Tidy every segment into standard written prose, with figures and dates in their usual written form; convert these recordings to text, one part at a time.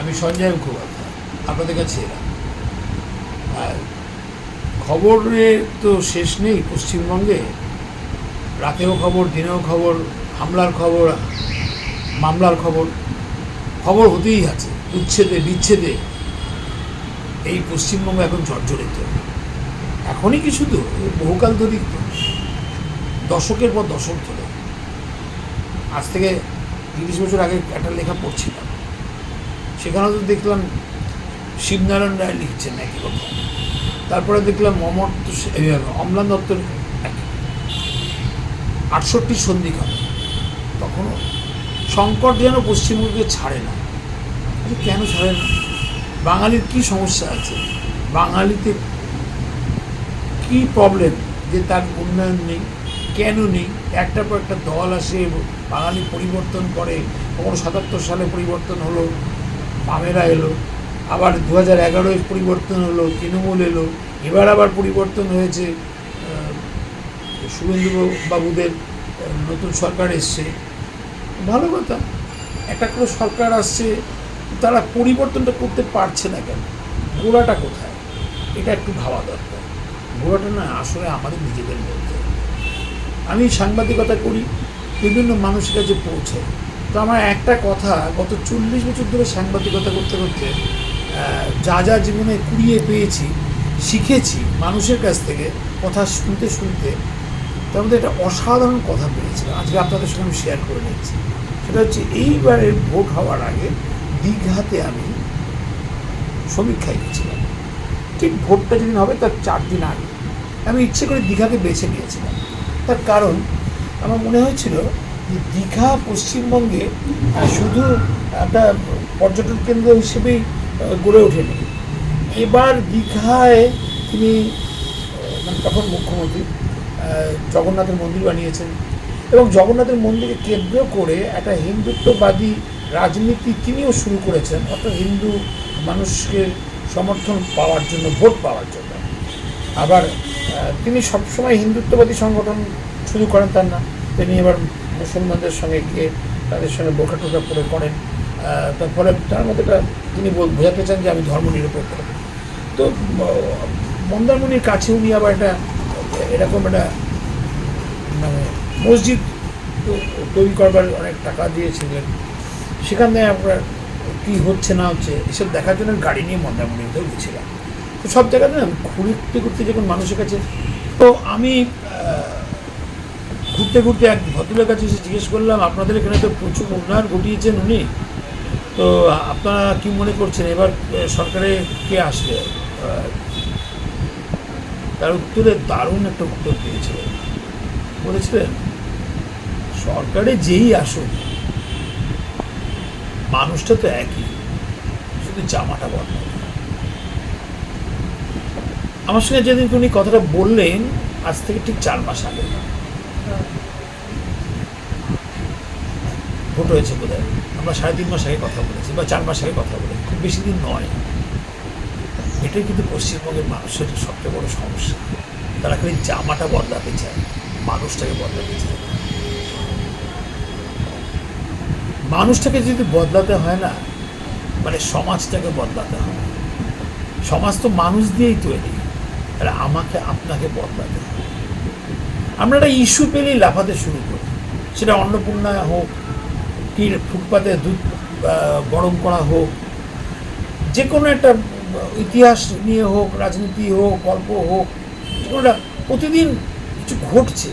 আমি সঞ্জয় মুখোপাধ্যায়, আপনাদের কাছে এলাম। আর খবরের তো শেষ নেই পশ্চিমবঙ্গে, রাতেও খবর, দিনেও খবর, হামলার খবর, মামলার খবর, খবর হতেই আছে, উচ্ছেদে বিচ্ছেদে। এই পশ্চিমবঙ্গ এখন জর্জরিত। এখনই কি শুধু, বহুকাল ধরেই তো, দশকের পর দশক ধরে। আজ থেকে 30 বছর আগে একটা লেখা পড়ছিলাম, সেখানেও তো দেখলাম শিবনারায়ণ রায় লিখছেন একই কথা। তারপরে দেখলাম অম্লান দত্তর 68 সন্ধিক্ষণ। তখনও সংকট যেন পশ্চিমবঙ্গকে ছাড়ে না। কেন ছাড়ে না? বাঙালির কি সমস্যা আছে, বাঙালিতে কি প্রবলেম যে তার উন্নয়ন নেই? কেন নেই? একটার পর একটা দল আসে, বাঙালি পরিবর্তন করে। কখনো 77 সালে পরিবর্তন হলো, বামেরা এলো, আবার 2011 পরিবর্তন হলো, তৃণমূল এলো, এবার আবার পরিবর্তন হয়েছে, শুভেন্দু বাবুদের নতুন সরকার এসছে। ভালো কথা, একটা করে সরকার আসছে, তারা পরিবর্তনটা করতে পারছে না কেন? গোড়াটা কোথায়? এটা একটু ভাবা দরকার। গোড়াটা না আসলে আমাদের নিজেদের মধ্যে। আমি সাংবাদিকতা করি, বিভিন্ন মানুষের কাছে পৌঁছাই। তো আমার একটা কথা, গত 40 বছর ধরে সাংবাদিকতা করতে করতে যা যা জীবনে কুড়িয়ে পেয়েছি, শিখেছি মানুষের কাছ থেকে, কথা শুনতে শুনতে, তার মধ্যে একটা অসাধারণ কথা পেয়েছিলাম, আজকে আপনাদের সঙ্গে আমি শেয়ার করে নিচ্ছি। সেটা হচ্ছে, এইবারের ভোট হওয়ার আগে দীঘাতে আমি সমীক্ষায় গেছিলাম। ঠিক ভোটটা যেদিন হবে তার 4 দিন আগে আমি ইচ্ছে করে দীঘাকে বেছে নিয়েছিলাম। তার কারণ আমার মনে হয়েছিল যে দীঘা পশ্চিমবঙ্গে শুধু একটা পর্যটন কেন্দ্র হিসেবেই গড়ে ওঠেনি। এবার দীঘায় তিনি, মানে তখন মুখ্যমন্ত্রী, জগন্নাথের মন্দির বানিয়েছেন, এবং জগন্নাথের মন্দিরকে কেন্দ্র করে একটা হিন্দুত্ববাদী রাজনীতি তিনিও শুরু করেছেন, অর্থাৎ হিন্দু মানুষকে সমর্থন পাওয়ার জন্য, ভোট পাওয়ার জন্য। আবার তিনি সবসময় হিন্দুত্ববাদী সংগঠন শুরু করেন তার না, তিনি এবার মুসলমানদের সঙ্গে গিয়ে তাদের সঙ্গে বোরকা টোকা পরে করেন। তার ফলে তার মধ্যে তিনি বোঝাতে চান যে আমি ধর্মনিরপেক্ষ। তো মন্দারমণির কাছে উনি আবার এরকম একটা মানে মসজিদ তৈরি করবার অনেক টাকা দিয়েছিলেন। সেখানে আপনার কী হচ্ছে না হচ্ছে এসব দেখার জন্য গাড়ি নিয়ে মন্দারমণিতেও গেছিলাম। তো সব জায়গাতে না ঘুরতে ঘুরতে যখন মানুষের কাছে, তো আমি ঘুরতে ঘুরতে এক ভদ্রলোকের কাছে এসে জিজ্ঞেস করলাম, আপনাদের এখানে তো প্রচুর উন্নয়ন ঘটিয়েছেন উনি, তো আপনারা কী মনে করছেন এবার সরকারে কে আসবে? তার উত্তরে দারুণ একটা উত্তর দিয়েছিলেন। বলেছিলেন, সরকারে যেই আসুক মানুষটা তো একই, শুধু জামাটা বদলাবে। আমার সঙ্গে যেদিন উনি কথাটা বললেন, আজ থেকে ঠিক 4 মাস আগে ভোট হয়েছে বোধহয়, আমরা 3.5 মাস আগে কথা বলেছি, বা 4 মাস আগে কথা বলেছি, খুব বেশি দিন নয়। এটাই কিন্তু পশ্চিমবঙ্গের মানুষের সবচেয়ে বড় সমস্যা। তারা খালি জামাটা বদলাতে চায়, মানুষটাকে বদলাতে চায়। মানুষটাকে যদি বদলাতে হয় না, মানে সমাজটাকে বদলাতে হয়। সমাজ তো মানুষ দিয়েই তৈরি, আর আমাকে আপনাকে বদলাতে হয়। আমরা একটা ইস্যু পেলেই লাফাতে শুরু করি, সেটা অন্নপূর্ণা হোক, কি ফুটপাতে দুধ গরম করা হোক, যে কোনো একটা ইতিহাস নিয়ে হোক, রাজনীতি হোক, গল্প হোক, যে কোনো একটা প্রতিদিন কিছু ঘটছে,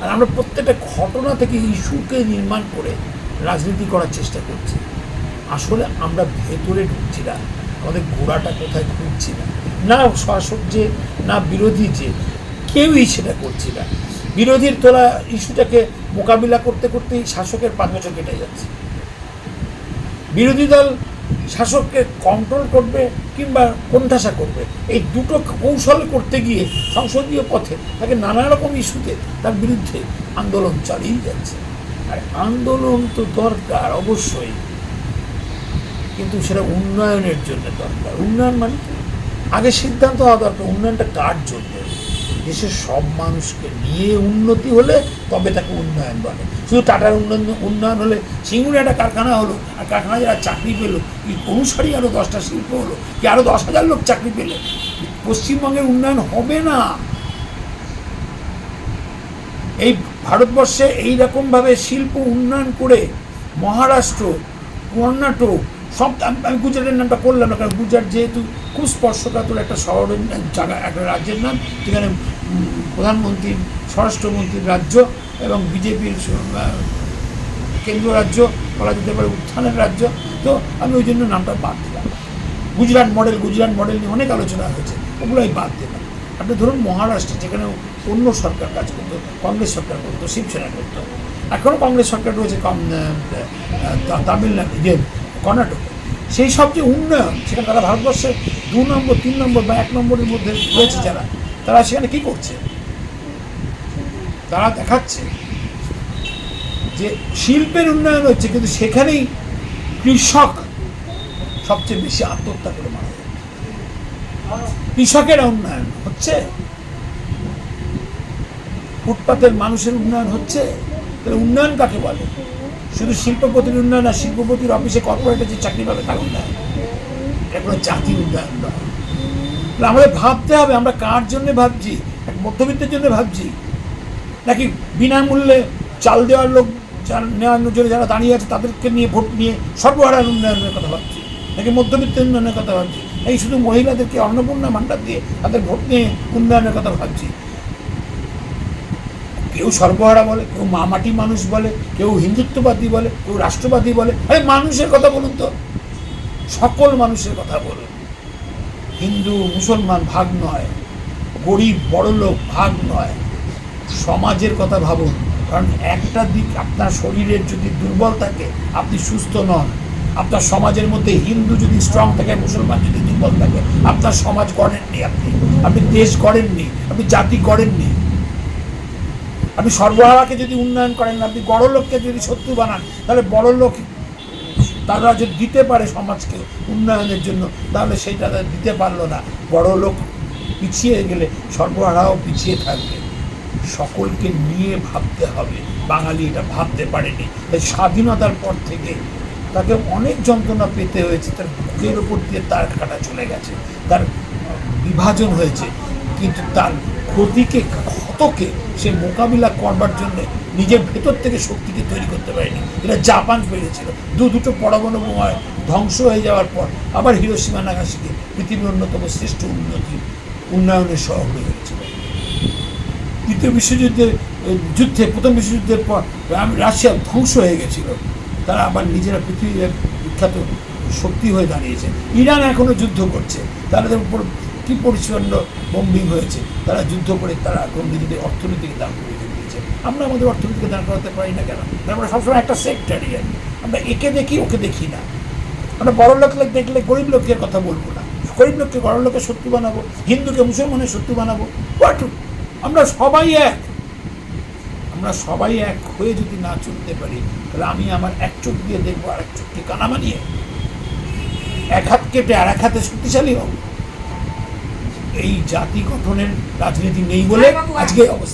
আর আমরা প্রত্যেকটা ঘটনা থেকে ইস্যুকে নির্মাণ করে রাজনীতি করার চেষ্টা করছি। আসলে আমরা ভেতরে ঢুকছি না, আমাদের গোড়াটা কোথায় খুঁজছি না। না শাসক যে, না বিরোধী যে, কেউই সেটা করছি না। বিরোধীর তোলা ইস্যুটাকে মোকাবিলা করতে করতেই শাসকের 5 বছর কেটে যাচ্ছে। বিরোধী দল শাসককে কন্ট্রোল করবে কিংবা কোণঠাসা করবে, এই দুটো কৌশল করতে গিয়ে সংসদীয় পথে তাকে নানা রকম ইস্যুতে তার বিরুদ্ধে আন্দোলন চালিয়ে যাচ্ছে। আর আন্দোলন তো দরকার অবশ্যই, কিন্তু সেটা উন্নয়নের জন্য দরকার। উন্নয়ন মানে আগে সিদ্ধান্ত হওয়া দরকার, উন্নয়নটা কার জন্য? দেশের সব মানুষকে নিয়ে উন্নতি হলে তবে তাকে উন্নয়ন বলে। শুধু টাটার উন্নয়ন হলে সিঙ্গুরে একটা কারখানা হলো, আর কারখানায় যারা চাকরি পেলো, কি অনুসারী আরও 10টা শিল্প হলো, কি আরও 10,000 লোক চাকরি পেলে, পশ্চিমবঙ্গের উন্নয়ন হবে না। এই ভারতবর্ষে এইরকমভাবে শিল্প উন্নয়ন করে মহারাষ্ট্র, কর্ণাটক, সব, আমি গুজরাটের নামটা করলাম না, কারণ গুজরাট যেহেতু খুব স্পর্শকাতর একটা শহরের জায়গা, একটা রাজ্যের নাম, যেখানে প্রধানমন্ত্রী, স্বরাষ্ট্রমন্ত্রীর রাজ্য এবং বিজেপির কেন্দ্রীয় রাজ্য, বলা যেতে পারে উত্থানের রাজ্য, তো আমি ওই জন্য নামটা বাদ দিলাম। গুজরাট মডেল নিয়ে অনেক আলোচনা হয়েছে, ওগুলোই বাদ দিলাম। আপনি ধরুন মহারাষ্ট্রে, যেখানে অন্য সরকার কাজ করতো, কংগ্রেস সরকার করতো, শিবসেনা করতো, এখনও কংগ্রেস সরকার রয়েছে তামিলনাড়ু, কর্ণাটকে, সেই সব যে উন্নয়ন, সেখানে তারা ভারতবর্ষের 2 নম্বর 3 নম্বর বা 1 নম্বরের মধ্যে রয়েছে যারা, তারা সেখানে কী করছে? তারা দেখাচ্ছে যে শিল্পের উন্নয়ন হচ্ছে, কিন্তু সেখানেই কৃষক সবচেয়ে বেশি আত্মহত্যা করে মারা যায়। কৃষকের উন্নয়ন হচ্ছে, ফুটপাতের মানুষের উন্নয়ন হচ্ছে, তাহলে উন্নয়ন কাকে বলে? শুধু শিল্পপতির উন্নয়ন, আর শিল্পপতির অফিসে কর্পোরেটে যে চাকরি পাবে তার উন্নয়ন, এটা কোনো জাতির উন্নয়ন নয়। আমাদের ভাবতে হবে আমরা কার জন্য ভাবছি, এক মধ্যবিত্তের জন্য ভাবছি, নাকি বিনামূল্যে চাল দেওয়ার লোক নেওয়ার জন্য যারা দাঁড়িয়ে আছে তাদেরকে নিয়ে ভোট নিয়ে সর্বহারার উন্নয়নের কথা ভাবছি, নাকি মধ্যবিত্তের উন্নয়নের কথা ভাবছি, এই শুধু মহিলাদেরকে অন্নপূর্ণা ভাণ্ডার দিয়ে তাদের ভোট নিয়ে উন্নয়নের কথা ভাবছি। কেউ সর্বহারা বলে, কেউ মাটি মানুষ বলে, কেউ হিন্দুত্ববাদী বলে, কেউ রাষ্ট্রবাদী বলে। আরে মানুষের কথা বলুন তো, সকল মানুষের কথা বলুন। হিন্দু মুসলমান ভাগ নয়, গরিব বড়লোক ভাগ নয়, সমাজের কথা ভাবুন। কারণ একটা দিক, আপনার শরীরের যদি দুর্বল থাকে, আপনি সুস্থ নন। আপনার সমাজের মধ্যে হিন্দু যদি স্ট্রং থাকে, মুসলমান যদি দুর্বল থাকে, আপনার সমাজ গড়েননি, আপনি দেশ গড়েননি, আপনি জাতি গড়েননি। আপনি সর্বহারাকে যদি উন্নয়ন করেন না, আপনি বড় লোককে যদি শত্রু বানান, তাহলে বড় লোক তারা যদি দিতে পারে সমাজকে উন্নয়নের জন্য, তাহলে সেইটা দিতে পারলো না। বড় লোক পিছিয়ে গেলে সর্বহারাও পিছিয়ে থাকবে। সকলকে নিয়ে ভাবতে হবে। বাঙালি এটা ভাবতে পারেনি, তাই স্বাধীনতার পর থেকে তাকে অনেক যন্ত্রণা পেতে হয়েছে, তার বুকের ওপর দিয়ে তার কাটা চলে গেছে, তার বিভাজন হয়েছে, কিন্তু তার ক্ষতকে সে মোকাবিলা করবার জন্য নিজের ভেতর থেকে শক্তিকে তৈরি করতে পারেনি। এটা জাপান পেরেছিল। দুটো পরমাণু বোমায় ধ্বংস হয়ে যাওয়ার পর আবার হিরোশিমা নাগাসাকি পৃথিবীর অন্যতম শ্রেষ্ঠ উন্নয়নের শহর হয়ে গেছিল। দ্বিতীয় যুদ্ধে প্রথম বিশ্বযুদ্ধের পর রাশিয়া ধ্বংস হয়ে গেছিল, তারা আবার নিজেরা পৃথিবীর বিখ্যাত শক্তি হয়ে দাঁড়িয়েছে। ইরান এখনও যুদ্ধ করছে, তাদের উপর কী পরিচ্ছন্ন বম্বিং হয়েছে, তারা যুদ্ধ করে তারা এখন নিজেদের অর্থনীতিকে দাঁড় করিয়ে দিয়েছে। আমরা আমাদের অর্থনীতিকে দাঁড় করাতে পারি না কেন? আমরা সবসময় একটা সেক্টরই, আমরা একে দেখি ওকে দেখি না। আমরা বড় লোক দেখলে গরিব লোকের কথা বলবো না, গরিব লোককে বড় লোকের শত্রু বানাবো, হিন্দুকে মুসলমানের শত্রু বানাবো। আমরা সবাই এক। আমরা সবাই এক হয়ে যদি না চলতে পারি, তাহলে আমি আমার এক চোখ দিয়ে দেখবো, আর এক চোখকে কানা বানিয়ে এক হাত কেটে আর এক হাতে শক্তিশালী হব। এই জাতি গঠনের রাজনীতি নেই বলে আজকে অবস্থা।